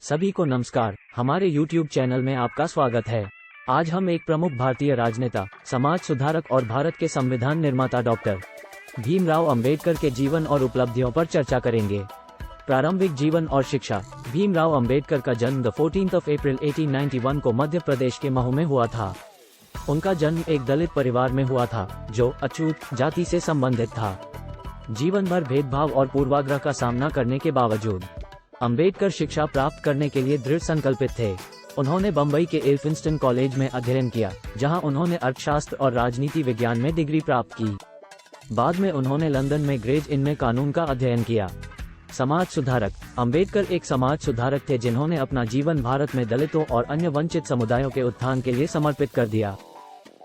सभी को नमस्कार। हमारे YouTube चैनल में आपका स्वागत है। आज हम एक प्रमुख भारतीय राजनेता, समाज सुधारक और भारत के संविधान निर्माता डॉक्टर भीमराव अंबेडकर के जीवन और उपलब्धियों पर चर्चा करेंगे। प्रारंभिक जीवन और शिक्षा। भीमराव अंबेडकर का जन्म 14 अप्रैल 1891 को मध्य प्रदेश के महू में हुआ था। उनका जन्म एक दलित परिवार में हुआ था, जो अछूत जाति से संबंधित था। जीवन भर भेदभाव और पूर्वाग्रह का सामना करने के बावजूद अंबेडकर शिक्षा प्राप्त करने के लिए दृढ़ संकल्पित थे। उन्होंने बम्बई के एल्फिंस्टन कॉलेज में अध्ययन किया, जहां उन्होंने अर्थशास्त्र और राजनीति विज्ञान में डिग्री प्राप्त की। बाद में उन्होंने लंदन में ग्रेज इन में कानून का अध्ययन किया। समाज सुधारक। अंबेडकर एक समाज सुधारक थे जिन्होंने अपना जीवन भारत में दलितों और अन्य वंचित समुदायों के उत्थान के लिए समर्पित कर दिया।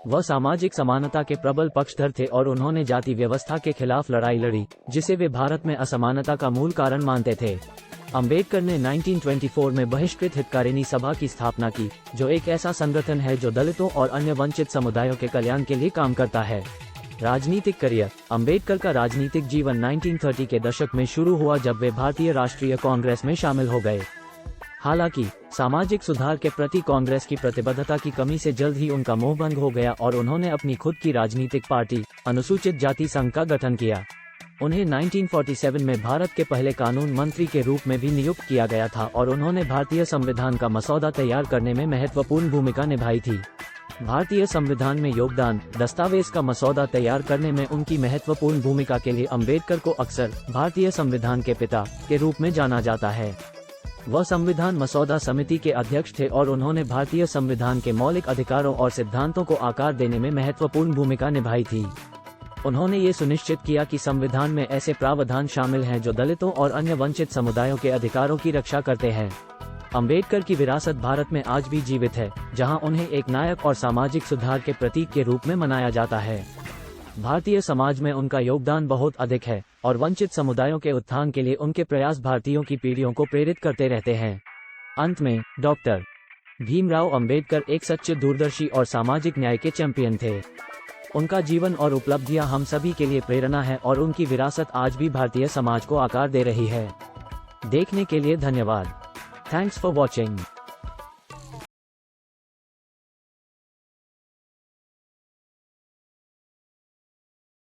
वह सामाजिक समानता के प्रबल पक्षधर थे और उन्होंने जाति व्यवस्था के खिलाफ लड़ाई लड़ी, जिसे वे भारत में असमानता का मूल कारण मानते थे। अंबेडकर ने 1924 में बहिष्कृत हितकारिणी सभा की स्थापना की, जो एक ऐसा संगठन है जो दलितों और अन्य वंचित समुदायों के कल्याण के लिए काम करता है। राजनीतिक करियर। अंबेडकर का राजनीतिक जीवन 1930 के दशक में शुरू हुआ, जब वे भारतीय राष्ट्रीय कांग्रेस में शामिल हो गए। हालांकि सामाजिक सुधार के प्रति कांग्रेस की प्रतिबद्धता की कमी से जल्द ही उनका मोहभंग हो गया और उन्होंने अपनी खुद की राजनीतिक पार्टी, अनुसूचित जाति संघ का गठन किया। उन्हें 1947 में भारत के पहले कानून मंत्री के रूप में भी नियुक्त किया गया था और उन्होंने भारतीय संविधान का मसौदा तैयार करने में महत्वपूर्ण भूमिका निभाई थी। भारतीय संविधान में योगदान। दस्तावेज का मसौदा तैयार करने में उनकी महत्वपूर्ण भूमिका के लिए अंबेडकर को अक्सर भारतीय संविधान के पिता के रूप में जाना जाता है। वह संविधान मसौदा समिति के अध्यक्ष थे और उन्होंने भारतीय संविधान के मौलिक अधिकारों और सिद्धांतों को आकार देने में महत्वपूर्ण भूमिका निभाई थी। उन्होंने ये सुनिश्चित किया कि संविधान में ऐसे प्रावधान शामिल हैं जो दलितों और अन्य वंचित समुदायों के अधिकारों की रक्षा करते हैं। अंबेडकर की विरासत भारत में आज भी जीवित है, जहां उन्हें एक नायक और सामाजिक सुधार के प्रतीक के रूप में मनाया जाता है। भारतीय समाज में उनका योगदान बहुत अधिक है और वंचित समुदायों के उत्थान के लिए उनके प्रयास भारतीयों की पीढ़ियों को प्रेरित करते रहते हैं। अंत में, डॉक्टर भीमराव अंबेडकर एक सच्चे दूरदर्शी और सामाजिक न्याय के चैंपियन थे। उनका जीवन और उपलब्धियां हम सभी के लिए प्रेरणा है और उनकी विरासत आज भी भारतीय समाज को आकार दे रही है। देखने के लिए धन्यवाद। Thanks for watching.